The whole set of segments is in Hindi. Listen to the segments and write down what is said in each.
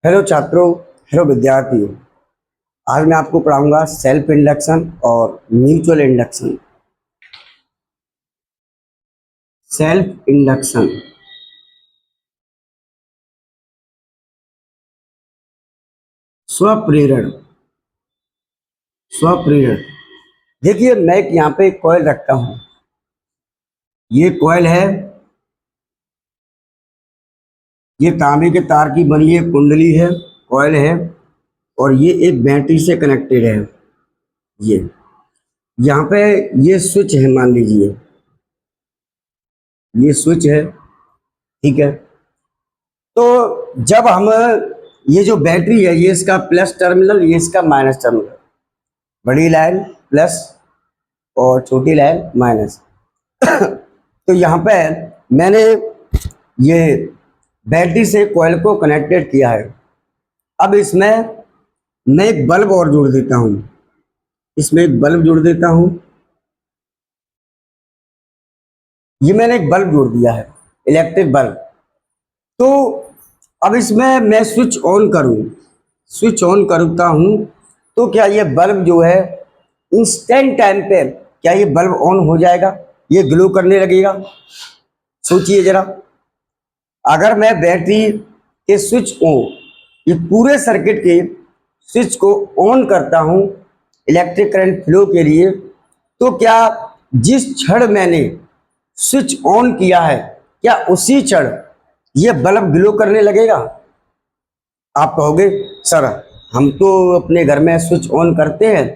हेलो छात्रों, हेलो विद्यार्थियों। आज मैं आपको पढ़ाऊंगा सेल्फ इंडक्शन और म्यूचुअल इंडक्शन। सेल्फ इंडक्शन, स्वप्रेरण। स्वप्रेरण, देखिए मैं यहाँ पे एक कॉइल रखता हूँ। ये कॉइल है, ये तांबे के तार की बनी है, कुंडली है, कॉइल है, और ये एक बैटरी से कनेक्टेड है। ये यहाँ पे ये स्विच है, मान लीजिए ये स्विच है, ठीक है। तो जब हम ये जो बैटरी है, ये इसका प्लस टर्मिनल, ये इसका माइनस टर्मिनल, बड़ी लाइन प्लस और छोटी लाइन माइनस। तो यहाँ पे मैंने ये बैटरी से कॉइल को कनेक्टेड किया है। अब इसमें मैं एक बल्ब और जोड़ देता हूँ, इसमें एक बल्ब जोड़ देता हूँ। ये मैंने एक बल्ब जोड़ दिया है, इलेक्ट्रिक बल्ब। तो अब इसमें मैं स्विच ऑन करूँ, स्विच ऑन करता हूँ तो क्या ये बल्ब जो है इंस्टेंट टाइम पे क्या ये बल्ब ऑन हो जाएगा, ये ग्लो करने लगेगा? सोचिए जरा। अगर मैं बैटरी के स्विच को, ये पूरे सर्किट के स्विच को ऑन करता हूँ इलेक्ट्रिक करंट फ्लो के लिए, तो क्या जिस क्षण मैंने स्विच ऑन किया है, क्या उसी क्षण ये बल्ब ग्लो करने लगेगा? आप कहोगे सर हम तो अपने घर में स्विच ऑन करते हैं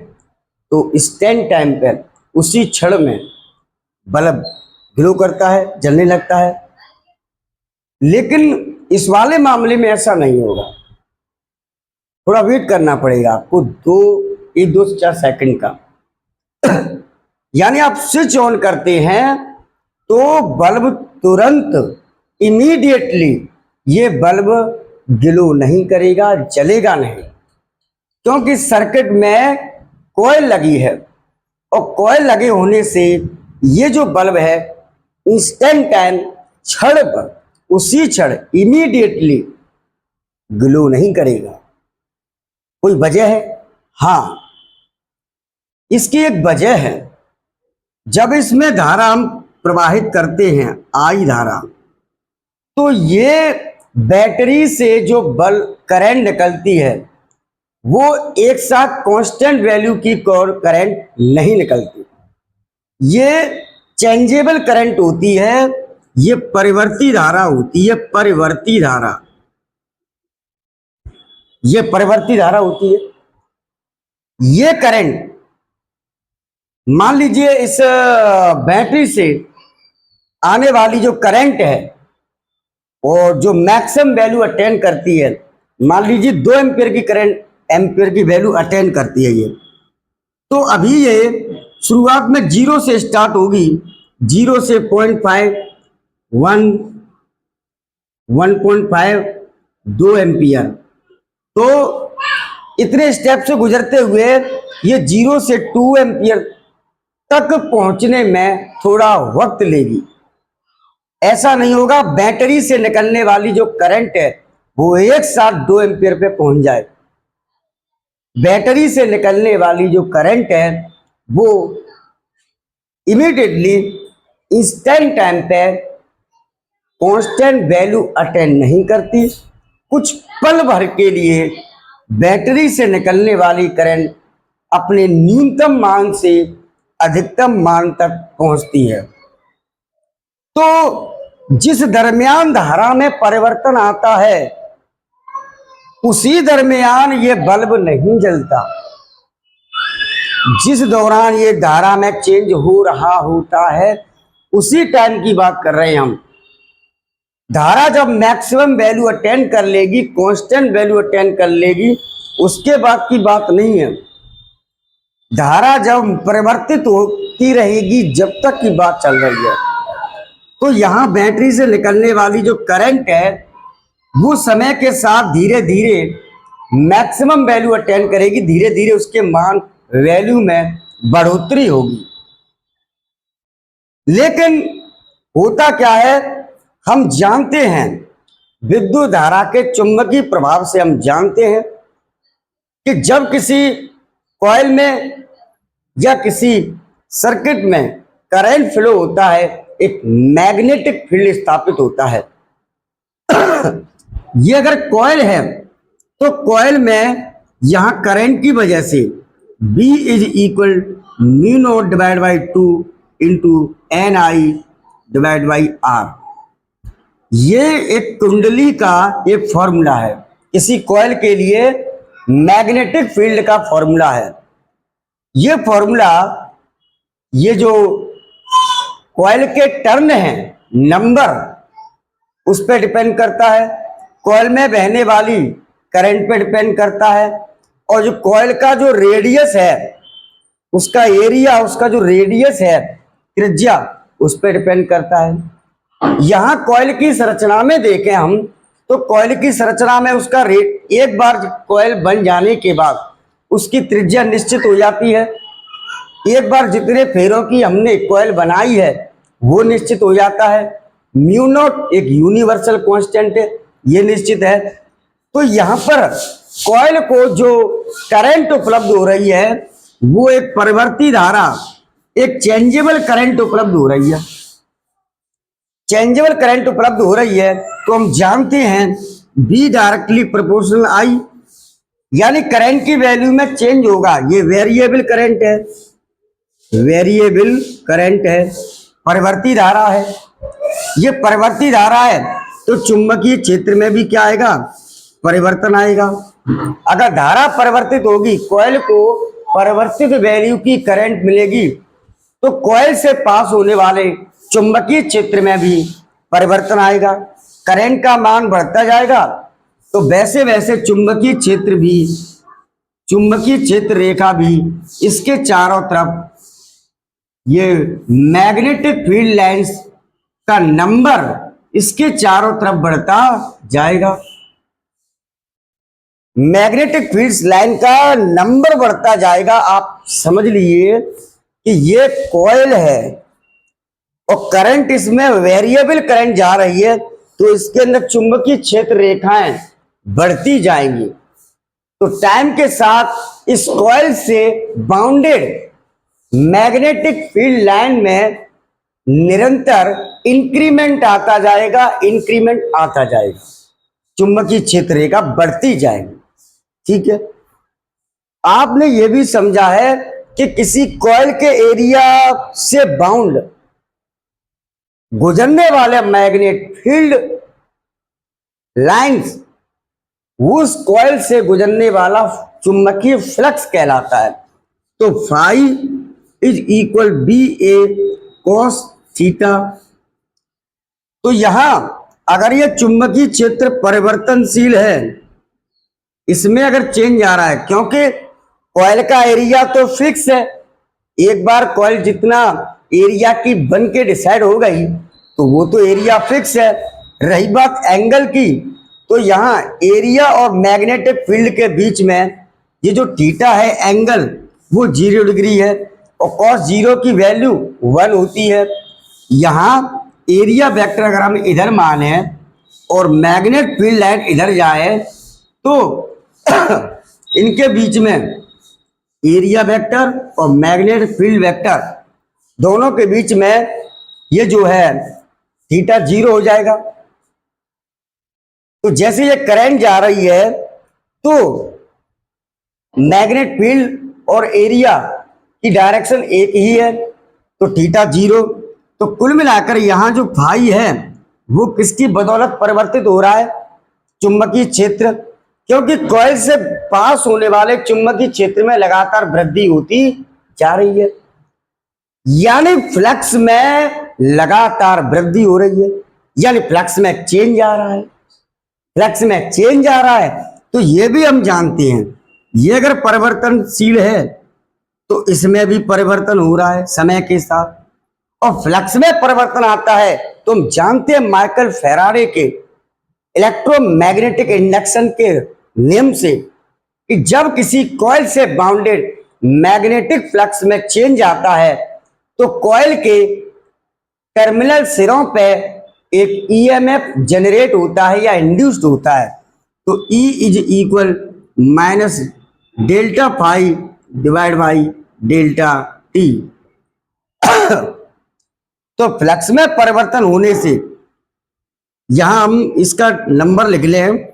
तो इंस्टेंट टाइम पर उसी क्षण में बल्ब ग्लो करता है, जलने लगता है। लेकिन इस वाले मामले में ऐसा नहीं होगा, थोड़ा वेट करना पड़ेगा आपको, 2 से 4 सेकंड का। यानी आप स्विच ऑन करते हैं तो बल्ब तुरंत, इमीडिएटली ये बल्ब ग्लो नहीं करेगा, जलेगा नहीं, क्योंकि सर्किट में कॉइल लगी है, और कॉइल लगे होने से ये जो बल्ब है इंस्टेंट टाइम, क्षण पर, उसी क्षण इमीडिएटली ग्लो नहीं करेगा। कोई वजह है? हाँ, इसकी एक वजह है। जब इसमें धारा हम प्रवाहित करते हैं, आई धारा, तो ये बैटरी से जो बल्ब करंट निकलती है वो एक साथ कांस्टेंट वैल्यू की करंट नहीं निकलती, ये चेंजेबल करंट होती है, ये परिवर्ती धारा होती है, परिवर्ती धारा, ये परिवर्ती धारा होती है। ये करंट, मान लीजिए इस बैटरी से आने वाली जो करंट है और जो मैक्सिमम वैल्यू अटेन करती है, मान लीजिए 2 एम्पियर की करंट, एम्पियर की वैल्यू अटेन करती है ये, तो अभी ये शुरुआत में 0 से स्टार्ट होगी, 0 से 0.5, 1, 1.5, 2 एम्पियर। तो इतने स्टेप से गुजरते हुए ये 0 से 2 एम्पियर तक पहुंचने में थोड़ा वक्त लेगी। ऐसा नहीं होगा बैटरी से निकलने वाली जो करंट है वो एक साथ 2 एम्पियर पे पहुंच जाए। बैटरी से निकलने वाली जो करंट है वो इमीडिएटली इंस्टेंट टाइम पे कांस्टेंट वैल्यू अटेन नहीं करती, कुछ पल भर के लिए बैटरी से निकलने वाली करंट अपने न्यूनतम मान से अधिकतम मान तक पहुंचती है। तो जिस दरमियान धारा में परिवर्तन आता है उसी दरमियान ये बल्ब नहीं जलता। जिस दौरान ये धारा में चेंज हो रहा होता है उसी टाइम की बात कर रहे हैं हम। धारा जब मैक्सिमम वैल्यू अटेन कर लेगी, कांस्टेंट वैल्यू अटेन कर लेगी, उसके बाद की बात नहीं है। धारा जब परिवर्तित होती रहेगी जब तक की बात चल रही है। तो यहाँ बैटरी से निकलने वाली जो करंट है वो समय के साथ धीरे धीरे मैक्सिमम वैल्यू अटेन करेगी, धीरे धीरे उसके मान वैल्यू में बढ़ोतरी होगी। लेकिन होता क्या है, हम जानते हैं विद्युत धारा के चुंबकीय प्रभाव से हम जानते हैं कि जब किसी कॉइल में या किसी सर्किट में करंट फ्लो होता है, एक मैग्नेटिक फील्ड स्थापित होता है। ये अगर कॉइल है तो कॉइल में यहां करंट की वजह से B is equal mu naught divide by 2 into NI divide by R। ये एक कुंडली का एक फॉर्मूला है, किसी कॉइल के लिए मैग्नेटिक फील्ड का फॉर्मूला है। ये फॉर्मूला, ये जो कॉइल के टर्न हैं, नंबर, उस पर डिपेंड करता है, कॉइल में बहने वाली करंट पे डिपेंड करता है, और जो कॉइल का जो रेडियस है, उसका एरिया, उसका जो रेडियस है, त्रिज्या, उस पर डिपेंड करता है। यहां कॉइल की संरचना में देखें हम तो कॉइल की संरचना में उसका एक बार कॉइल बन जाने के बाद उसकी त्रिज्या निश्चित हो जाती है। एक बार जितने फेरों की हमने कॉइल बनाई है वो निश्चित हो जाता है। म्यू नॉट एक यूनिवर्सल कांस्टेंट है, ये निश्चित है। तो यहाँ पर कॉइल को जो करंट उपलब्ध हो रही है वो एक परिवर्ती धारा, एक चेंजेबल करंट उपलब्ध हो रही है। चेंजेबल करंट उपलब्ध हो रही है तो हम जानते हैं बी डायरेक्टली प्रोपोर्शनल आई, यानी करंट की वैल्यू में चेंज होगा। ये वेरिएबल करंट है, वेरिएबल करंट है, परिवर्ती धारा है। ये परिवर्ती धारा है तो चुंबकीय क्षेत्र में भी क्या आएगा, परिवर्तन आएगा। अगर धारा परिवर्तित होगी, कॉइल को परिवर्तित वैल्यू की करंट मिलेगी, तो कॉइल से पास होने वाले चुंबकीय क्षेत्र में भी परिवर्तन आएगा। करंट का मान बढ़ता जाएगा तो वैसे वैसे चुंबकीय क्षेत्र भी, चुंबकीय क्षेत्र रेखा भी इसके चारों तरफ, ये मैग्नेटिक फील्ड लाइंस का नंबर इसके चारों तरफ बढ़ता जाएगा। मैग्नेटिक फील्ड लाइन का नंबर बढ़ता जाएगा। आप समझ लीजिए कि ये कॉइल है और करंट इसमें वेरिएबल करंट जा रही है, तो इसके अंदर चुंबकीय क्षेत्र रेखाएं बढ़ती जाएंगी। तो टाइम के साथ इस कॉइल से बाउंडेड मैग्नेटिक फील्ड लाइन में निरंतर इंक्रीमेंट आता जाएगा, इंक्रीमेंट आता जाएगा, चुंबकीय क्षेत्र रेखा बढ़ती जाएगी। ठीक है, आपने ये भी समझा है कि किसी कॉइल के एरिया से बाउंड गुजरने वाले मैग्नेट फील्ड लाइंस, उस कॉइल से गुजरने वाला चुंबकीय फ्लक्स कहलाता है। तो phi is equal B A cos theta. तो यहां अगर ये चुंबकीय क्षेत्र परिवर्तनशील है, इसमें अगर चेंज आ रहा है, क्योंकि कॉइल का एरिया तो फिक्स है, एक बार कॉइल जितना एरिया की बन के डिसाइड हो गई तो वो तो एरिया फिक्स है। रही बात एंगल की, तो यहाँ एरिया और मैग्नेटिक फील्ड के बीच में ये जो थीटा है एंगल, वो 0 डिग्री है और cos 0 की वैल्यू 1 होती है। यहाँ एरिया वेक्टर अगर हम इधर माने और मैग्नेट फील्ड लाइन इधर जाए तो इनके बीच में एरिया वेक्टर और मैग्नेट फील्ड वेक्टर दोनों के बीच में ये जो है थीटा 0 हो जाएगा। तो जैसे ये करंट जा रही है तो मैग्नेट फील्ड और एरिया की डायरेक्शन एक ही है, तो थीटा 0। तो कुल मिलाकर यहाँ जो फाई है वो किसकी बदौलत परिवर्तित हो रहा है, चुंबकीय क्षेत्र, क्योंकि कॉइल से पास होने वाले चुंबकीय क्षेत्र में लगातार वृद्धि होती जा रही है, यानी फ्लक्स में लगातार वृद्धि हो रही है, यानी फ्लक्स में चेंज आ रहा है। फ्लक्स में चेंज आ रहा है तो ये भी हम जानते हैं, ये अगर परिवर्तनशील है तो इसमें भी परिवर्तन हो रहा है समय के साथ, और फ्लक्स में परिवर्तन आता है तो हम जानते हैं माइकल फेराडे के इलेक्ट्रोमैग्नेटिक इंडक्शन के नियम से कि जब किसी कॉइल से बाउंडेड मैग्नेटिक फ्लक्स में चेंज आता है तो कॉइल के टर्मिनल सिरों पे एक ईएमएफ जनरेट होता है या इंड्यूस्ड होता है, तो E is equal minus delta phi divide by delta T. तो फ्लक्स में परिवर्तन होने से यहां हम इसका नंबर लिख लें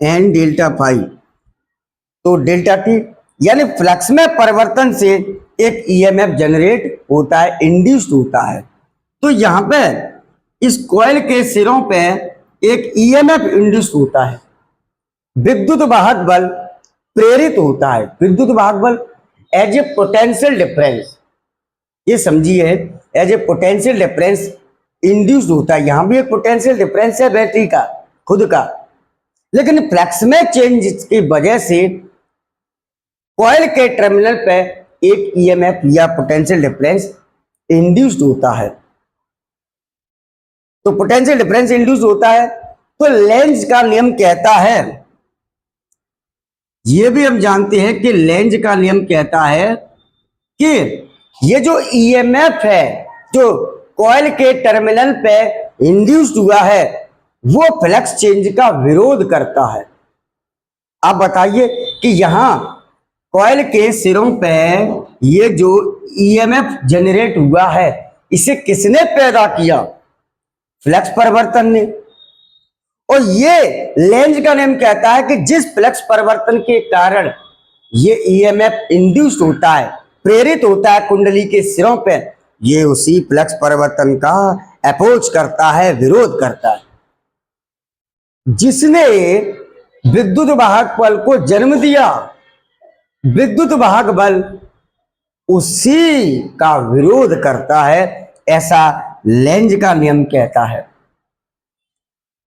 एन डेल्टा फाई, तो डेल्टा टी, यानी फ्लक्स में परिवर्तन से एक ईएमएफ जनरेट होता है, इंड्यूस्ड होता है। तो यहां पे इस कॉइल के सिरों पे एक ईएमएफ इंड्यूस्ड होता है, विद्युत वाहक बल प्रेरित होता है। विद्युत वाहक बल एज ए पोटेंशियल डिफरेंस, ये समझिए, as a potential difference induced होता है। यहां भी एक पोटेंशियल डिफरेंस है बैटरी का खुद का, लेकिन फ्लक्स में चेंज की वजह से कॉइल के टर्मिनल पे एक ईएमएफ या पोटेंशियल डिफरेंस इंड्यूस्ड होता है। तो पोटेंशियल डिफरेंस इंड्यूस्ड होता है, तो लेंज का नियम कहता है, ये भी हम जानते हैं कि लेंज का नियम कहता है कि ये जो ईएमएफ है जो कॉइल के टर्मिनल पे इंड्यूस्ड हुआ है वो फ्लक्स चेंज का विरोध करता है। आप बताइए कि यहां कॉइल के सिरों पे ये जो ईएमएफ जनरेट हुआ है इसे किसने पैदा किया? फ्लक्स परिवर्तन ने। और ये लेंज का नियम कहता है कि जिस फ्लक्स परिवर्तन के कारण ये ईएमएफ इंड्यूस्ड होता है, प्रेरित होता है कुंडली के सिरों पे, ये उसी फ्लक्स परिवर्तन का अपोज करता है, विरोध करता है। जिसने विद्युत वाहक बल को जन्म दिया, विद्युत वाहक बल उसी का विरोध करता है, ऐसा लेंज का नियम कहता है।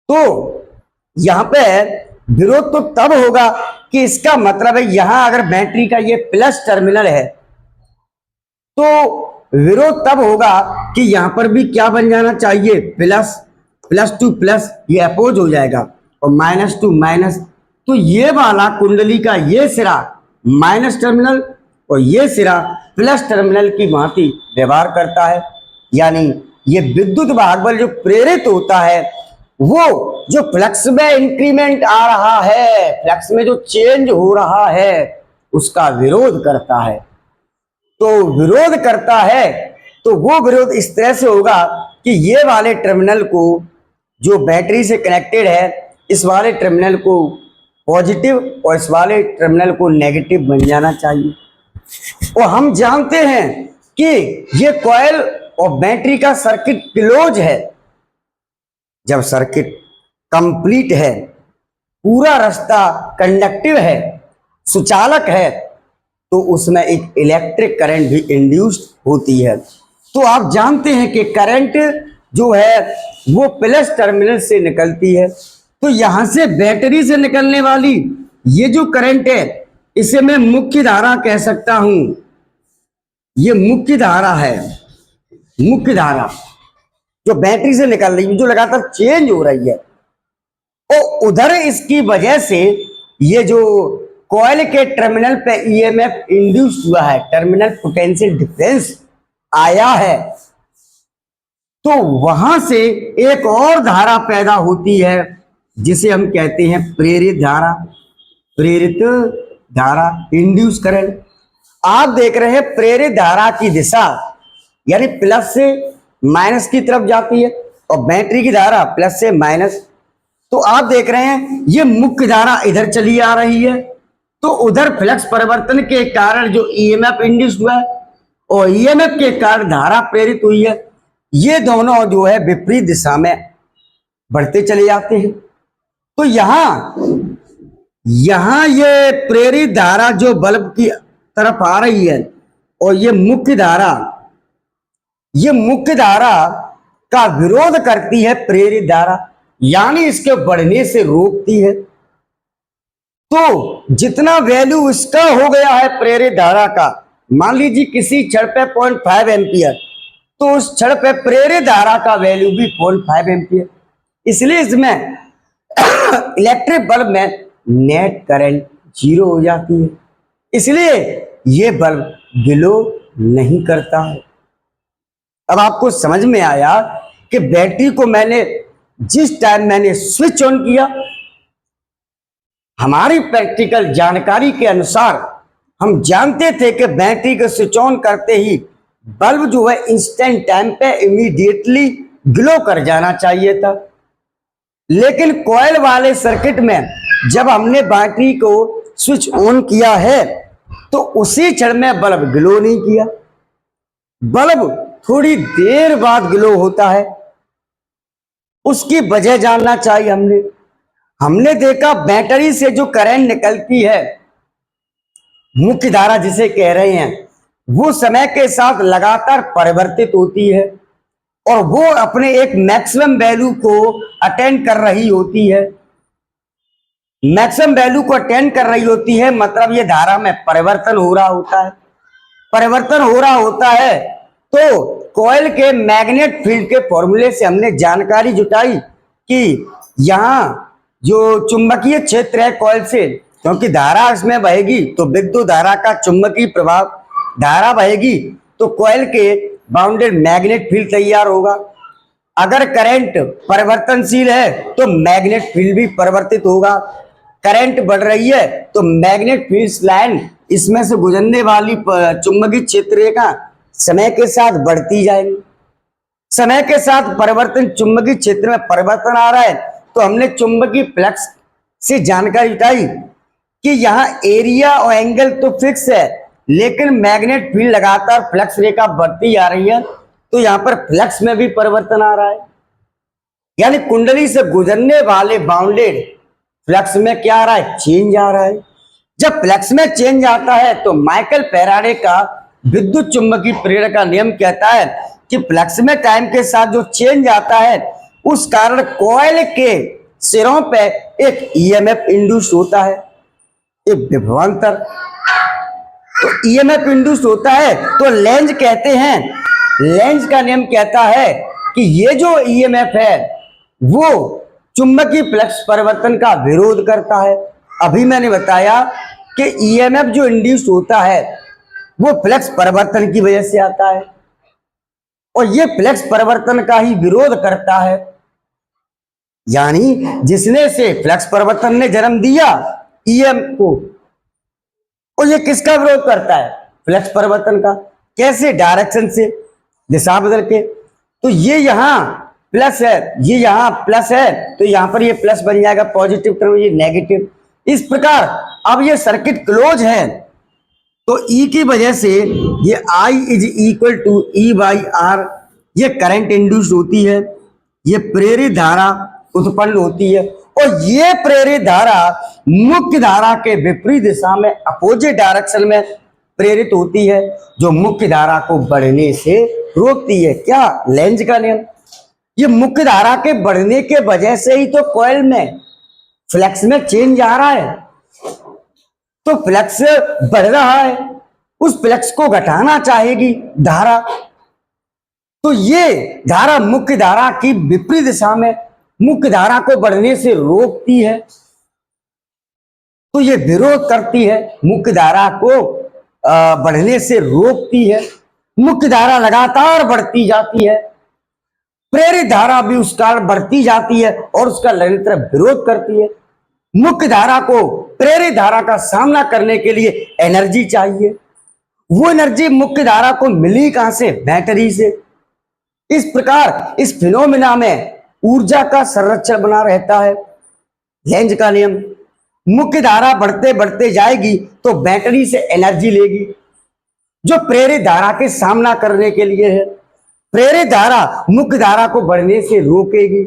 तो यहां पे विरोध तो तब होगा कि इसका मतलब है यहां अगर बैटरी का ये प्लस टर्मिनल है तो विरोध तब होगा कि यहां पर भी क्या बन जाना चाहिए, प्लस, प्लस टू प्लस ये अपोज हो जाएगा और माइनस टू माइनस। तो ये वाला कुंडली का ये सिरा माइनस टर्मिनल और ये सिरा प्लस टर्मिनल की भांति व्यवहार करता है। यानी ये विद्युत वाहक बल जो प्रेरित होता है वो जो फ्लक्स में इंक्रीमेंट आ रहा है, फ्लक्स में जो चेंज हो रहा है उसका विरोध करता है। तो विरोध करता है तो वो विरोध इस तरह से होगा कि ये वाले टर्मिनल को जो बैटरी से कनेक्टेड है इस वाले टर्मिनल को पॉजिटिव और इस वाले टर्मिनल को नेगेटिव बन जाना चाहिए। और हम जानते हैं कि ये कॉइल और बैटरी का सर्किट क्लोज है। जब सर्किट कंप्लीट है, पूरा रास्ता कंडक्टिव है, सुचालक है, तो उसमें एक इलेक्ट्रिक करंट भी इंड्यूस्ड होती है। तो आप जानते हैं कि करंट जो है वो प्लस टर्मिनल से निकलती है। तो यहां से बैटरी से निकलने वाली ये जो करंट है इसे मैं मुख्य धारा कह सकता हूं। ये मुख्य धारा है, मुख्य धारा जो बैटरी से निकल रही है, जो लगातार चेंज हो रही है। और उधर इसकी वजह से ये जो कॉइल के टर्मिनल पे ईएमएफ इंड्यूस हुआ है, टर्मिनल पोटेंशियल डिफरेंस आया है, तो वहां से एक और धारा पैदा होती है जिसे हम कहते हैं प्रेरित धारा। प्रेरित धारा, इंड्यूस करंट। आप देख रहे हैं प्रेरित धारा की दिशा यानी प्लस से माइनस की तरफ जाती है और बैटरी की धारा प्लस से माइनस। तो आप देख रहे हैं ये मुख्य धारा इधर चली आ रही है, तो उधर फ्लक्स परिवर्तन के कारण जो ईएमएफ इंड्यूस हुआ है और ईएमएफ के कारण धारा प्रेरित हुई है, ये दोनों जो है विपरीत दिशा में बढ़ते चले जाते हैं। तो यहां ये प्रेरित धारा जो बल्ब की तरफ आ रही है और ये मुख्य धारा का विरोध करती है प्रेरित धारा, यानी इसके बढ़ने से रोकती है। तो जितना वैल्यू इसका हो गया है प्रेरित धारा का, मान लीजिए किसी क्षण पे 0.5 एम्पियर, तो उस क्षण पे प्रेरित धारा का वैल्यू भी 0.5 एम्पियर। इसलिए इसमें इलेक्ट्रिक बल्ब में नेट करंट 0 हो जाती है, इसलिए ये बल्ब ग्लो नहीं करता है। अब आपको समझ में आया कि बैटरी को मैंने जिस टाइम मैंने स्विच ऑन किया, हमारी प्रैक्टिकल जानकारी के अनुसार हम जानते थे कि बैटरी को स्विच ऑन करते ही बल्ब जो है इंस्टेंट टाइम पे इमीडिएटली ग्लो कर जाना चाहिए था। लेकिन कॉइल वाले सर्किट में जब हमने बैटरी को स्विच ऑन किया है तो उसी क्षण में बल्ब ग्लो नहीं किया। बल्ब थोड़ी देर बाद ग्लो होता है। उसकी वजह जानना चाहिए। हमने देखा बैटरी से जो करंट निकलती है, मुख्य धारा जिसे कह रहे हैं, वो समय के साथ लगातार परिवर्तित होती है और वो अपने एक मैक्सिमम वैल्यू को अटेंड कर रही होती है। मैक्सिमम वैल्यू को अटेंड कर रही होती है मतलब ये धारा में परिवर्तन हो रहा होता है। परिवर्तन हो रहा होता है तो कॉइल के मैग्नेट फील्ड के फॉर्मूले से हमने जानकारी जुटाई कि यहाँ जो चुंबकीय क्षेत्र है कॉइल से, क्योंकि धारा इसमें बहेगी तो विद्युत धारा का चुंबकीय प्रभाव, धारा बहेगी तो कॉइल के बाउंडेड मैग्नेट फील्ड तैयार होगा। अगर करंट परिवर्तनशील है तो मैग्नेट फील्ड भी परिवर्तित होगा। करंट बढ़ रही है तो मैग्नेट फील्ड लाइन इसमें से गुजरने वाली चुंबकीय क्षेत्र रेखा समय के साथ बढ़ती जाएगी। समय के साथ परिवर्तन, चुंबकीय क्षेत्र में परिवर्तन आ रहा है तो हमने चुंबकीय फ्लक्स से जानकारी उठाई कि यहाँ एरिया और एंगल तो फिक्स है लेकिन मैग्नेट फील्ड लगातार फ्लक्स रेखा बढ़ती आ रही है तो यहाँ पर फ्लक्स में भी परिवर्तन आ रहा है। यानी कुंडली से गुजरने वाले बाउंडेड फ्लक्स में क्या आ रहा है? चेंज आ रहा है। जब फ्लक्स में चेंज आता है तो माइकल फैराडे का विद्युत चुंबकीय प्रेरण का नियम कहता है कि फ्लक्स में टाइम के साथ जो चेंज आता है उस कारण कॉइल के सिरों पे एक ईएमएफ इंड्यूस होता है, एक विभवांतर। तो ईएमएफ इंड्यूस होता है तो लेंज कहते हैं, लेंज का नियम कहता है कि ये जो ईएमएफ है वो चुंबकीय फ्लक्स परिवर्तन का विरोध करता है। अभी मैंने बताया कि ईएमएफ जो इंड्यूस होता है वो फ्लक्स परिवर्तन की वजह से आता है और ये फ्लक्स परिवर्तन का ही विरोध करता है। यानी जिसने से फ्लक्स परिवर्तन ने जन्म दिया ईएमएफ को, और ये किसका विरोध करता है? फ्लक्स परिवर्तन का। कैसे? डायरेक्शन से, दिशा बदल के। तो ये यहाँ प्लस है, ये यहाँ प्लस है तो यहाँ पर ये प्लस बन जाएगा पॉजिटिव टर्म, ये नेगेटिव। इस प्रकार अब ये सर्किट क्लोज है तो E की वजह से ये I is equal to E by R, ये करंट इंड्यूस होती है, ये प्रेरित धारा उत्पन्न होती है और ये प्रेरित धारा मुख्य धारा के विपरीत दिशा में, अपोजिट डायरेक्शन में प्रेरित होती है जो मुख्य धारा को बढ़ने से रोकती है। क्या? लेंज का नियम। ये मुख्य धारा के बढ़ने के वजह से ही तो कॉइल में फ्लक्स में चेंज आ रहा है। तो फ्लक्स बढ़ रहा है, उस फ्लक्स को घटाना चाहेगी धारा, तो ये धारा मुख्य धारा की विपरीत दिशा में मुख्य धारा को बढ़ने से रोकती है। तो ये विरोध करती है, मुख्य धारा को बढ़ने से रोकती है। मुख्य धारा लगातार बढ़ती जाती है, प्रेरित धारा भी उस कारण बढ़ती जाती है और उसका निरंतर विरोध करती है। मुख्य धारा को प्रेरित धारा का सामना करने के लिए एनर्जी चाहिए। वो एनर्जी मुख्य धारा को मिली कहां से? बैटरी से। इस प्रकार इस फिनोमिना में ऊर्जा का संरक्षण बना रहता है। लेंज का नियम, मुख्य धारा बढ़ते बढ़ते जाएगी तो बैटरी से एनर्जी लेगी जो प्रेरित धारा के सामना करने के लिए है। प्रेरित धारा मुख्य धारा को बढ़ने से रोकेगी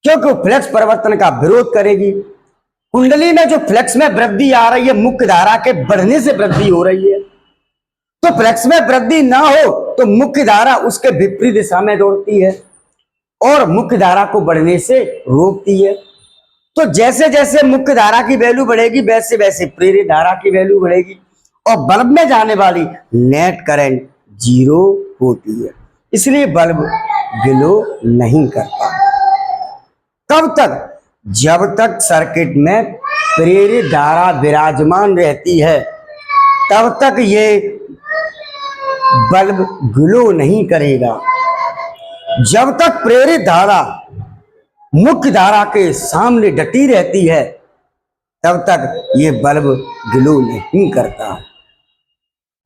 क्योंकि फ्लक्स परिवर्तन का विरोध करेगी। कुंडली में जो फ्लक्स में वृद्धि आ रही है मुख्य धारा के बढ़ने से वृद्धि हो रही है, तो फ्लक्स में वृद्धि ना हो तो मुख्य धारा उसके विपरीत दिशा में दौड़ती है और मुख्य धारा को बढ़ने से रोकती है। तो जैसे जैसे मुख्य धारा की वैल्यू बढ़ेगी वैसे वैसे प्रेरित धारा की वैल्यू बढ़ेगी और बल्ब में जाने वाली नेट करंट जीरो होती है, इसलिए बल्ब ग्लो नहीं करता। कब तक? जब तक सर्किट में प्रेरित धारा विराजमान रहती है तब तक ये बल्ब ग्लो नहीं करेगा। जब तक प्रेरित धारा मुख्य धारा के सामने डटी रहती है तब तक ये बल्ब ग्लो नहीं करता।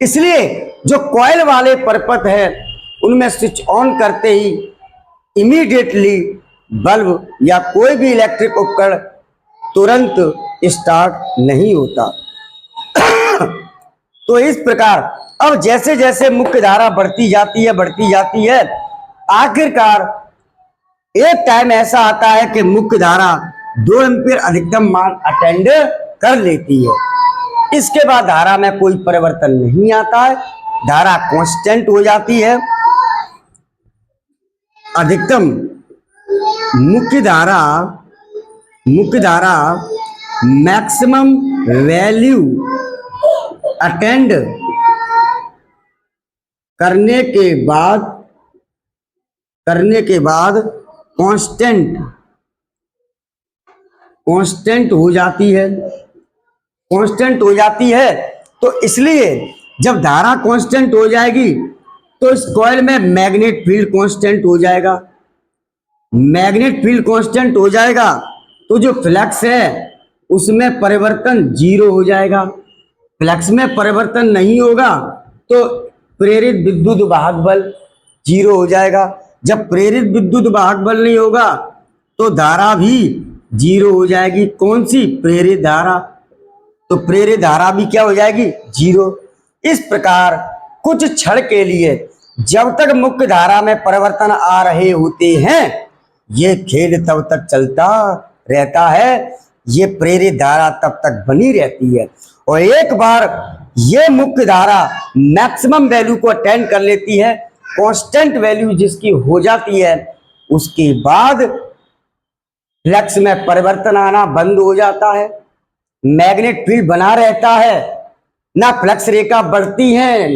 इसलिए जो कॉइल वाले परपथ है उनमें स्विच ऑन करते ही इमीडिएटली बल्ब या कोई भी इलेक्ट्रिक उपकरण तुरंत स्टार्ट नहीं होता। तो इस प्रकार अब जैसे जैसे मुख्य धारा बढ़ती जाती है आखिरकार एक टाइम ऐसा आता है कि मुख्य धारा 2 एम्पीयर अधिकतम मान अटेंड कर लेती है। इसके बाद धारा में कोई परिवर्तन नहीं आता है, धारा कांस्टेंट हो जाती है। अधिकतम मुख्य धारा मैक्सिमम वैल्यू अटेंड करने के बाद कांस्टेंट हो जाती है। तो इसलिए जब धारा कांस्टेंट हो जाएगी तो इस कॉइल में मैग्नेट फील्ड कांस्टेंट हो जाएगा। मैग्नेट फील्ड कांस्टेंट हो जाएगा तो जो फ्लक्स है उसमें परिवर्तन 0 हो जाएगा। फ्लक्स में परिवर्तन नहीं होगा तो प्रेरित विद्युत वाहक बल 0 हो जाएगा। जब प्रेरित विद्युत वाहक बल नहीं होगा तो धारा भी 0 हो जाएगी। कौन सी? प्रेरित धारा। तो प्रेरित धारा भी क्या हो जाएगी? 0। इस प्रकार कुछ क्षण के लिए जब तक मुख्य धारा में परिवर्तन आ रहे होते हैं ये खेल तब तक चलता रहता है, ये प्रेरित धारा तब तक बनी रहती है। और एक बार ये मुख्य धारा मैक्सिमम वैल्यू को अटेंड कर लेती है, कांस्टेंट वैल्यू जिसकी हो जाती है, उसके बाद फ्लक्स में परिवर्तन आना बंद हो जाता है, मैग्नेट फील्ड बना रहता है, ना फ्लक्स रेखा बढ़ती है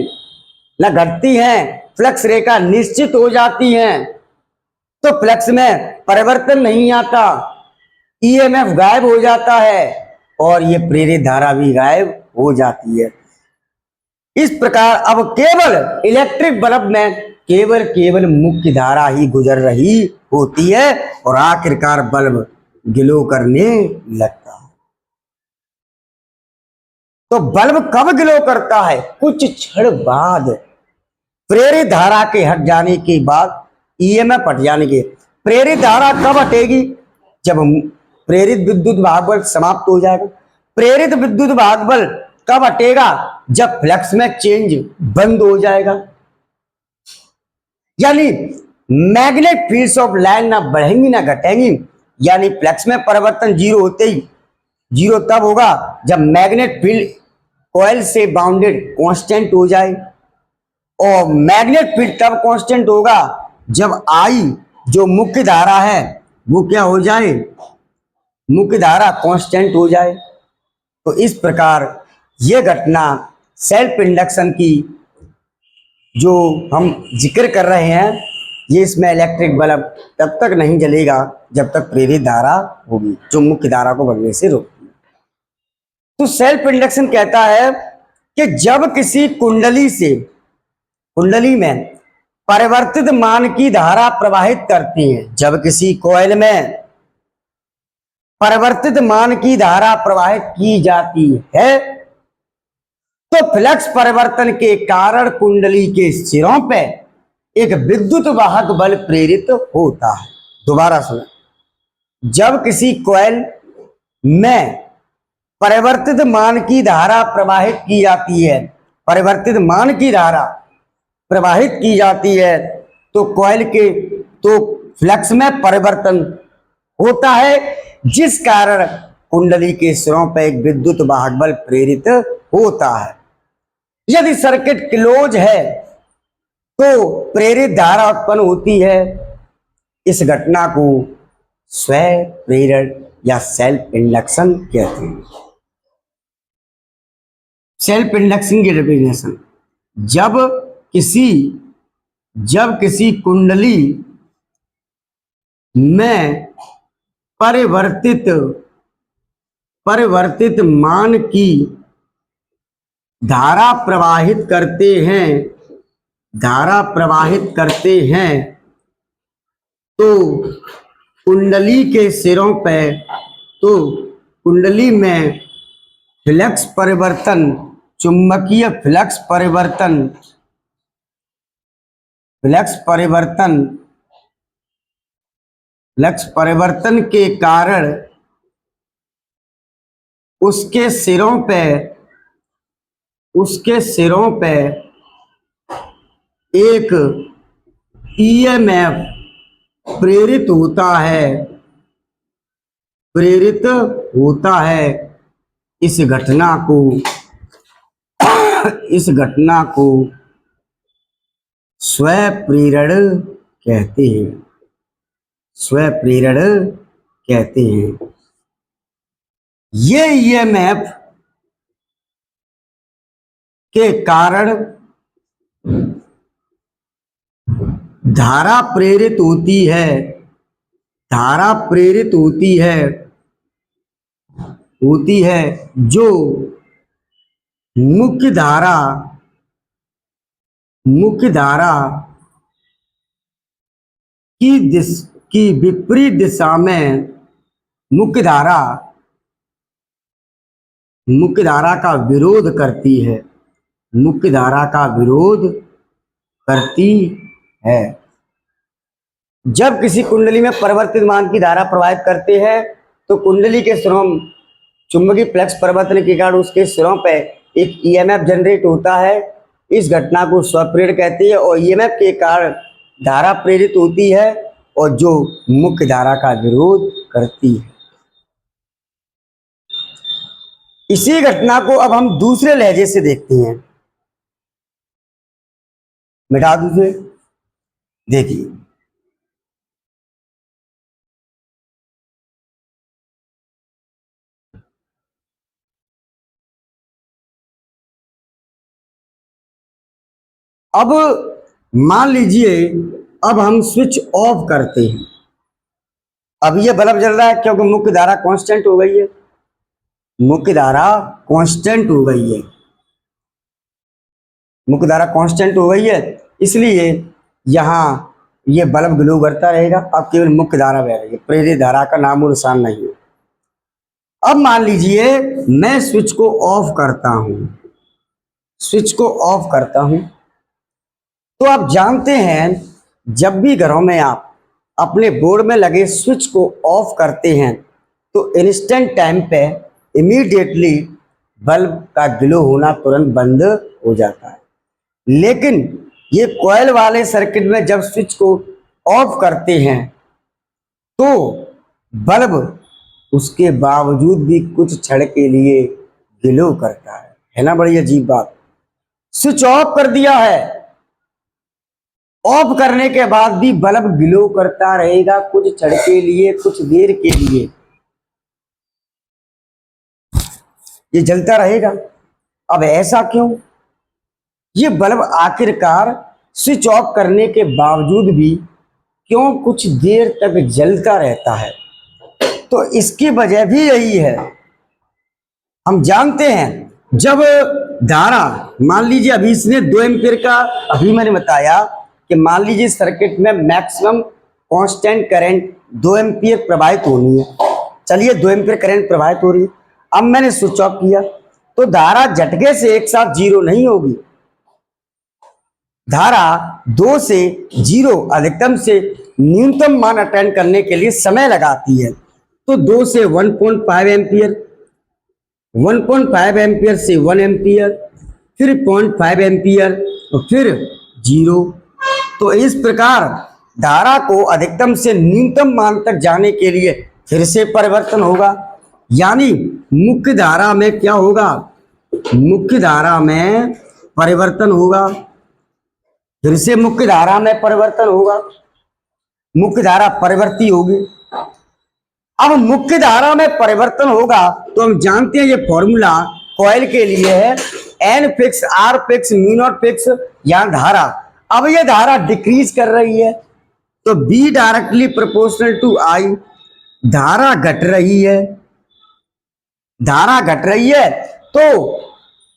ना घटती है, फ्लक्स रेखा निश्चित हो जाती है। तो फ्लक्स में परिवर्तन नहीं आता, ईएमएफ गायब हो जाता है और ये प्रेरित धारा भी गायब हो जाती है। इस प्रकार अब केवल इलेक्ट्रिक बल्ब में केवल मुख्य धारा ही गुजर रही होती है और आखिरकार बल्ब ग्लो करने लगता है। तो बल्ब कब ग्लो करता है? कुछ क्षण बाद, प्रेरित धारा के हट जाने के बाद, ईएमएफ हट जाने के। प्रेरित धारा कब हटेगी? जब प्रेरित विद्युत वाहक बल समाप्त हो जाएगा। प्रेरित विद्युत वाहक बल कब हटेगा? जब फ्लक्स में चेंज बंद हो जाएगा। यानी मैग्नेट फील्ड्स ऑफ लाइन ना बढ़ेंगी ना घटेंगी, यानी फ्लक्स में परिवर्तन 0 होते ही 0 तब होगा जब मैग्नेट फील्ड कॉइल से बाउंडेड कांस्टेंट हो जाए, और मैग्नेट फील्ड तब कांस्टेंट होगा जब आई जो मुख्य धारा है वो क्या हो जाए? मुख्य धारा कांस्टेंट हो जाए। तो इस प्रकार ये घटना सेल्फ इंडक्शन की जो हम जिक्र कर रहे हैं, ये इसमें इलेक्ट्रिक बल्ब तब तक नहीं जलेगा जब तक प्रेरित धारा होगी जो मुख्य धारा को बढ़ने से रोकती है। तो सेल्फ इंडक्शन कहता है कि जब किसी कुंडली में परिवर्तित मान की धारा प्रवाहित करती है, जब किसी कॉइल में परिवर्तित मान की धारा प्रवाहित की जाती है तो फ्लक्स परिवर्तन के कारण कुंडली के सिरों पे एक विद्युत वाहक बल प्रेरित होता है। दोबारा सुना, जब किसी कॉइल में परिवर्तित मान की धारा प्रवाहित की जाती है, परिवर्तित मान की धारा प्रवाहित की जाती है तो कॉइल के तो फ्लक्स में परिवर्तन होता है, जिस कारण कुंडली के सिरों पर एक विद्युत वाहक बल प्रेरित होता है। यदि सर्किट क्लोज है तो प्रेरित धारा उत्पन्न होती है। इस घटना को स्वयं प्रेरण या सेल्फ इंडक्शन कहते हैं। सेल्फ इंडक्शन की डेफिनेशन, जब किसी कुंडली में परिवर्तित मान की धारा प्रवाहित करते हैं तो कुंडली के सिरों पे, तो कुंडली में फ्लक्स परिवर्तन, चुंबकीय फ्लक्स परिवर्तन, फ्लक्स परिवर्तन, फ्लक्स परिवर्तन के कारण उसके सिरों पे, उसके सिरों पे एक ईएमएफ प्रेरित होता है, प्रेरित होता है। इस घटना को, इस घटना को स्वप्रेरण कहते हैं, स्वप्रेरण कहते हैं। ये ईएमएफ के कारण धारा प्रेरित होती है, धारा प्रेरित होती है, होती है जो मुख्य धारा, मुख्य धारा की विपरीत दिशा में, मुख्य धारा, मुख्य धारा का विरोध करती है, मुख्य धारा का विरोध करती है। जब किसी कुंडली में परिवर्तित मान की धारा प्रवाहित करते हैं तो कुंडली के सिरों चुंबकीय फ्लक्स परिवर्तन के कारण उसके सिरों पे एक ईएमएफ जनरेट होता है। इस घटना को स्वप्रेरण कहते हैं और ईएमएफ के कारण धारा प्रेरित होती है और जो मुख्य धारा का विरोध करती है। इसी घटना को अब हम दूसरे लहजे से देखते हैं। मिटा दूसरे, देखिए अब मान लीजिए, अब हम स्विच ऑफ करते हैं। अब ये बल्ब जल रहा है क्योंकि मुख्य धारा कांस्टेंट हो गई है, मुख्य धारा कांस्टेंट हो गई है, मुख्य धारा कांस्टेंट हो गई है, इसलिए यहाँ ये बल्ब ग्लो करता रहेगा। अब केवल मुख्य धारा बह रही है, प्रेरित धारा का नामो निशान नहीं है। अब मान लीजिए मैं स्विच को ऑफ करता हूं, स्विच को ऑफ करता हूं, तो आप जानते हैं जब भी घरों में आप अपने बोर्ड में लगे स्विच को ऑफ करते हैं तो इंस्टेंट टाइम पे इमीडिएटली बल्ब का ग्लो होना तुरंत बंद हो जाता है। लेकिन ये कॉइल वाले सर्किट में जब स्विच को ऑफ करते हैं तो बल्ब उसके बावजूद भी कुछ क्षण के लिए ग्लो करता है ना। बड़ी अजीब बात, स्विच ऑफ कर दिया है, ऑफ करने के बाद भी बल्ब ग्लो करता रहेगा कुछ क्षण के लिए, कुछ देर के लिए ये जलता रहेगा। अब ऐसा क्यों? ये बल्ब आखिरकार स्विच ऑफ करने के बावजूद भी क्यों कुछ देर तक जलता रहता है? तो इसकी वजह भी यही है। हम जानते हैं जब धारा, मान लीजिए अभी इसने 2 एम्पीयर का, अभी मैंने बताया कि मान लीजिए सर्किट में मैक्सिमम कांस्टेंट करंट 2 एम्पीयर प्रवाहित होनी है। चलिए 2 एम्पीयर करंट प्रवाहित हो रही है। अब मैंने स्विच ऑफ किया तो धारा झटके से एक साथ 0 नहीं होगी। धारा 2 से 0 अधिकतम से न्यूनतम मान अटेंड करने के लिए समय लगाती है। तो 2 से 1.5 एम्पीयर, 1.5 एम्पीयर से 1 एम्पीयर, फिर 0.5 एम्पीयर और फिर 0। तो इस प्रकार धारा को अधिकतम से न्यूनतम मान तक जाने के लिए फिर से परिवर्तन होगा। यानी मुख्य धारा में क्या होगा? मुख्य धारा में परिवर्तन होगा, फिर से मुख्य धारा में परिवर्तन होगा, मुख्य धारा परिवर्ती होगी। अब मुख्य धारा में परिवर्तन होगा तो हम जानते हैं ये फॉर्मूला कॉइल के लिए है, N fix R fix mu naught fix, यहां धारा। अब ये धारा डिक्रीज कर रही है तो बी डायरेक्टली प्रोपोर्शनल टू आई, धारा घट रही है, धारा घट रही है। तो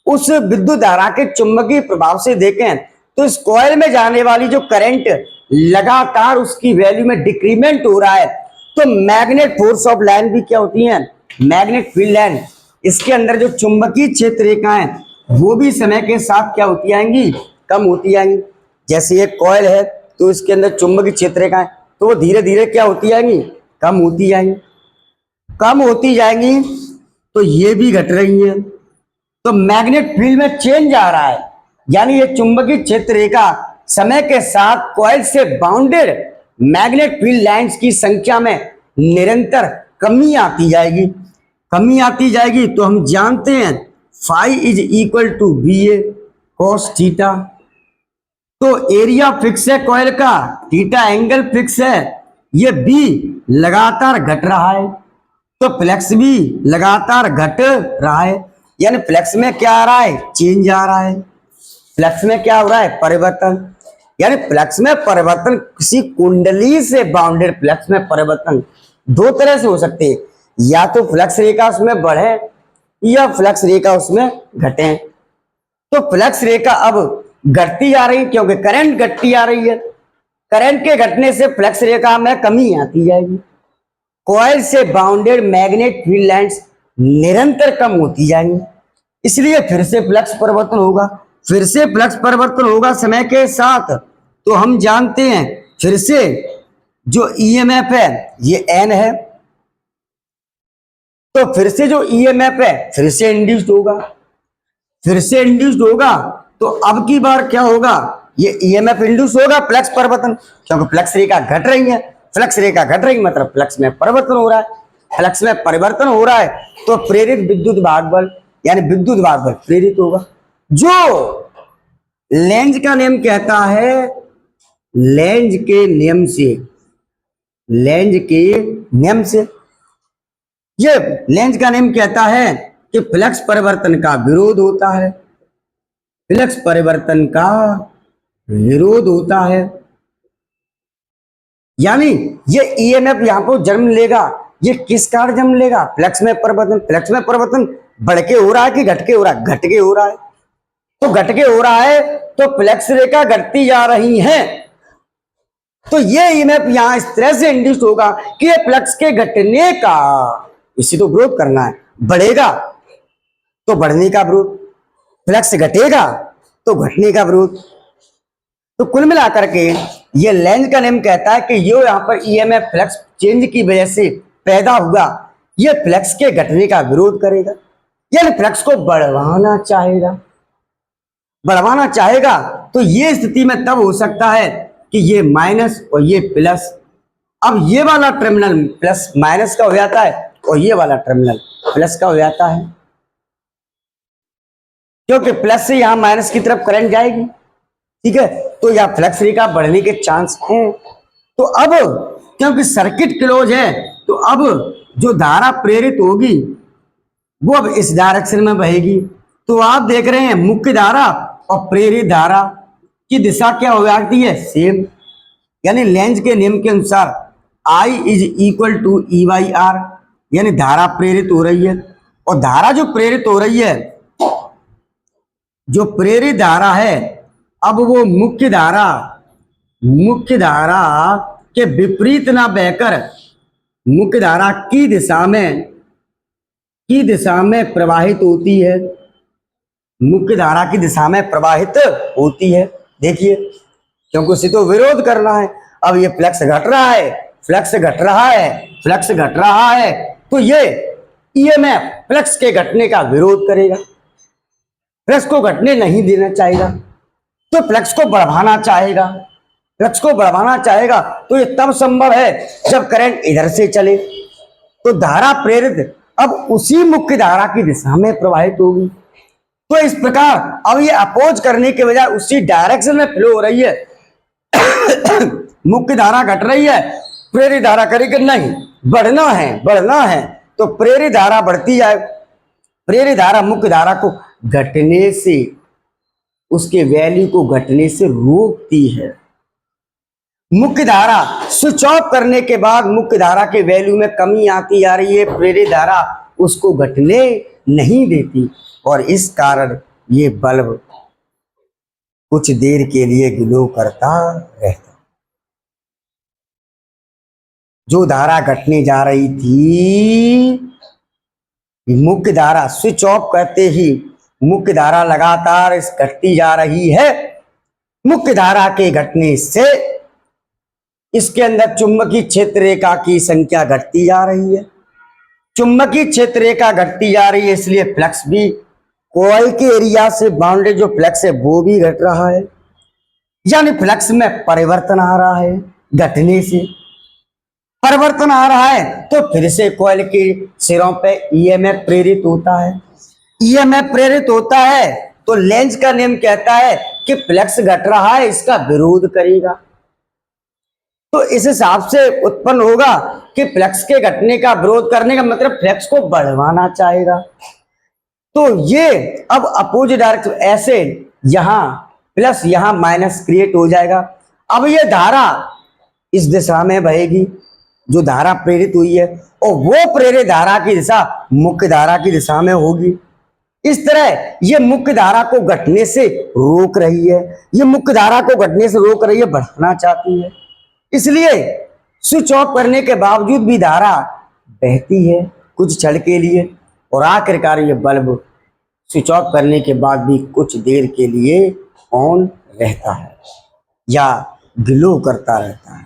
उस विद्युत धारा के चुंबकीय प्रभाव से देखें तो इस कॉइल में जाने वाली जो करंट लगातार उसकी वैल्यू में डिक्रीमेंट हो रहा है, तो मैग्नेट फोर्स ऑफ लाइन भी क्या होती है, मैग्नेट फील्ड लाइन, इसके अंदर जो चुंबकीय क्षेत्र रेखाएं वो भी समय के साथ क्या होती आएंगी, कम होती आएंगी। जैसे एक कॉइल है तो इसके अंदर चुंबकीय क्षेत्र रेखाएं तो वो धीरे धीरे क्या होती आएंगी, कम होती जाएंगी, कम होती जाएंगी, तो ये भी घट रही है। तो मैग्नेट फील्ड में चेंज आ रहा है, यानी ये चुंबकीय क्षेत्र रेखा समय के साथ कॉइल से बाउंडेड मैग्नेट फील्ड लाइंस की संख्या में निरंतर कमी आती जाएगी, कमी आती जाएगी। तो हम जानते हैं phi is equal to B A cos theta. तो एरिया फिक्स है कॉइल का, थीटा एंगल फिक्स है, ये बी लगातार घट रहा है, तो फ्लक्स भी लगातार घट रहा है, यानी फ्लक्स में क्या आ रहा है, चेंज आ रहा है, फ्लक्स में क्या हो रहा है, परिवर्तन। यानी फ्लक्स में परिवर्तन किसी कुंडली से बाउंडेड फ्लक्स में परिवर्तन दो तरह से हो सकते हैं, या तो फ्लक्स रेखा उसमें बढ़े या फ्लक्स रेखा उसमें घटे। तो फ्लक्स रेखा अब घटती जा रही है क्योंकि करंट घटती आ रही है, करंट के घटने से फ्लक्स रेखा में कमी आती जाएगी, कॉइल से बाउंडेड मैग्नेट फील्ड लाइंस निरंतर कम होती जाएंगी, इसलिए फिर से फ्लक्स परिवर्तन होगा, फिर से फ्लक्स परिवर्तन होगा समय के साथ। तो हम जानते हैं फिर से जो ईएमएफ है ये एन है, तो फिर से जो ईएमएफ है फिर से इंड्यूस्ड होगा, फिर से इंड्यूस्ड होगा। तो अब की बार क्या होगा, ये ईएमएफ इंड्यूस होगा, फ्लक्स परिवर्तन, क्योंकि फ्लक्स रेखा घट रही है, फ्लक्स रेखा घट रही मतलब फ्लक्स में परिवर्तन हो रहा है, फ्लक्स में परिवर्तन हो रहा है, तो प्रेरित विद्युत भाग बल यानी विद्युत भाग बल प्रेरित होगा, जो लेंज का नियम कहता है, लेंज के नियम से, लेंज के नियम से, ये लेंज का नियम कहता है कि फ्लक्स परिवर्तन का विरोध होता है, फ्लक्स परिवर्तन का विरोध होता है, यानी ये ईएमएफ यहां पर जन्म लेगा, ये किस कारण जन्म लेगा, फ्लक्स में परिवर्तन। फ्लक्स में परिवर्तन बढ़ के हो रहा है कि घट के हो रहा है, घट के हो रहा है, तो घट के हो रहा है तो फ्लक्स रेखा घटती जा रही है, तो ये ईएमएफ यहां इस तरह से इंड्यूस होगा कि ये फ्लक्स के घटने का, इसी तो विरोध करना है, बढ़ेगा तो बढ़ने का विरोध, फ्लक्स घटेगा तो घटने का विरोध। तो कुल मिलाकर के ये लेंज का नियम कहता है कि यो यहां पर ईएमएफ फ्लक्स चेंज की वजह से पैदा हुआ, ये फ्लक्स के घटने का विरोध करेगा, यानी फ्लक्स को बढ़वाना चाहेगा, बढ़वाना चाहेगा। तो ये स्थिति में तब हो सकता है कि ये माइनस और ये प्लस, अब ये वाला टर्मिनल प्लस माइनस का हो जाता है और ये वाला टर्मिनल प्लस का हो जाता है, क्योंकि प्लस से यहां माइनस की तरफ करंट जाएगी, ठीक है, तो यह फ्लक्स रेखा बढ़ने के चांस हैं। तो अब क्योंकि सर्किट क्लोज है, तो अब जो धारा प्रेरित होगी वो अब इस डायरेक्शन में बहेगी। तो आप देख रहे हैं मुख्य धारा और प्रेरित धारा की दिशा क्या हो जाती है, सेम, यानी लेंज के नियम के अनुसार I is equal to E by R, यानी धारा प्रेरित हो रही है, और धारा जो प्रेरित हो रही है, जो प्रेरित धारा है, अब वो मुख्य धारा के विपरीत ना बहकर मुख्य धारा की दिशा में प्रवाहित होती है, मुख्य धारा की दिशा में प्रवाहित होती है। देखिए, क्योंकि उसे तो विरोध करना है, अब ये फ्लक्स घट रहा है, फ्लक्स घट रहा है, फ्लक्स घट रहा है, तो ये ईएमएफ फ्लक्स के घटने का विरोध करेगा, फ्लक्स को घटने नहीं देना चाहेगा, तो फ्लक्स को बढ़ाना चाहेगा, फ्लक्स को बढ़ाना चाहेगा। तो ये तब संभव है जब करंट इधर से चले, तो धारा प्रेरित अब उसी मुख्य धारा की दिशा में प्रवाहित होगी। तो इस प्रकार अब ये अपोज करने के बजाय उसी डायरेक्शन में फ्लो हो रही है, मुख्य धारा घट रही है, प्रेरित धारा करेगी नहीं, बढ़ना है, तो प्रेरित धारा बढ़ती जाए, प्रेरित धारा मुख्य धारा को घटने से, उसके वैल्यू को घटने से रोकती है। मुख्य धारा स्विच ऑफ करने के बाद मुख्य धारा के वैल्यू में कमी आती जा रही है, प्रेरित धारा उसको घटने नहीं देती, और इस कारण ये बल्ब कुछ देर के लिए ग्लो करता रहता। जो धारा घटने जा रही थी, मुख्य धारा स्विच ऑफ करते ही मुख्य धारा लगातार इस घटती जा रही है। मुख्य धारा के घटने से इसके अंदर चुंबकीय क्षेत्र रेखा की संख्या घटती जा रही है। चुंबकीय क्षेत्र रेखा घटती जा रही है, इसलिए फ्लक्स भी कॉइल के एरिया से बाउंडेड जो फ्लक्स है वो भी घट रहा है, यानी फ्लक्स में परिवर्तन आ रहा है। घटने से परिवर्तन आ रहा है तो फिर से कॉइल के सिरों पे ईएमएफ प्रेरित होता है। ईएमएफ प्रेरित होता है तो लेंज का नियम कहता है कि फ्लक्स घट रहा है, इसका विरोध करेगा। तो इस हिसाब से उत्पन्न होगा कि फ्लक्स के घटने का विरोध करने का मतलब फ्लक्स को बढ़वाना चाहेगा। तो ये अब अपोजिट डायरेक्शन, ऐसे यहां प्लस यहां माइनस क्रिएट हो जाएगा। अब ये धारा इस दिशा में बहेगी जो धारा प्रेरित हुई है, और वो प्रेरित धारा की दिशा मुख्य धारा की दिशा में होगी। इस तरह ये मुख्य धारा को घटने से रोक रही है, ये मुख्य धारा को घटने से रोक रही है, बढ़ाना चाहती है। इसलिए स्विच ऑफ करने के बावजूद भी धारा बहती है कुछ क्षण के लिए, और आखिरकार ये बल्ब स्विच ऑफ करने के बाद भी कुछ देर के लिए ऑन रहता है या ग्लो करता रहता है।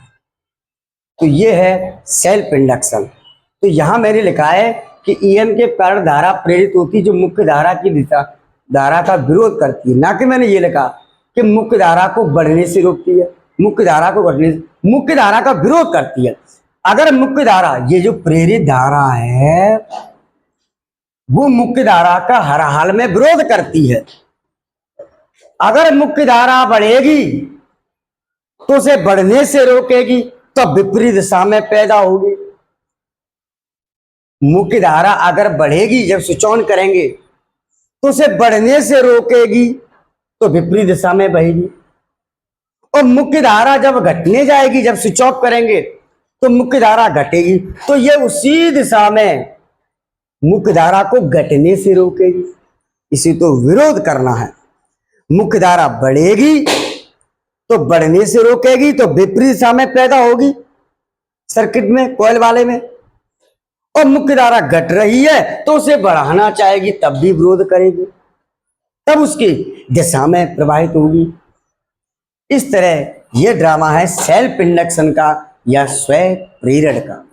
तो ये है सेल्फ इंडक्शन। तो यहां मैंने लिखा है कि ईएम के कारण धारा प्रेरित होती है जो मुख्य धारा की दिशा धारा का विरोध करती है, ना कि मैंने ये लिखा कि मुख्य धारा को बढ़ने से रोकती है, मुख्य धारा को घटने से, मुख्य धारा का विरोध करती है। अगर मुख्य धारा, ये जो प्रेरित धारा है वो मुख्य धारा का हर हाल में विरोध करती है। अगर मुख्य धारा बढ़ेगी तो उसे बढ़ने से रोकेगी, तो विपरीत दिशा में पैदा होगी। मुख्य धारा अगर बढ़ेगी, जब स्विच ऑन करेंगे तो उसे बढ़ने से रोकेगी तो विपरीत दिशा में बहेगी, और मुख्य धारा जब घटने जाएगी, जब स्विच ऑफ करेंगे तो मुख्य धारा घटेगी, तो ये उसी दिशा में मुख्य धारा को घटने से रोकेगी। इसी तो विरोध करना है। मुख्य धारा बढ़ेगी तो बढ़ने से रोकेगी, तो विपरीत दिशा में पैदा होगी सर्किट में, कॉइल वाले में, और मुख्य धारा घट रही है तो उसे बढ़ाना चाहेगी, तब भी विरोध करेगी, तब उसकी दिशा में प्रवाहित होगी। इस तरह यह ड्रामा है सेल्फ इंडक्शन का या स्वयं प्रेरण का।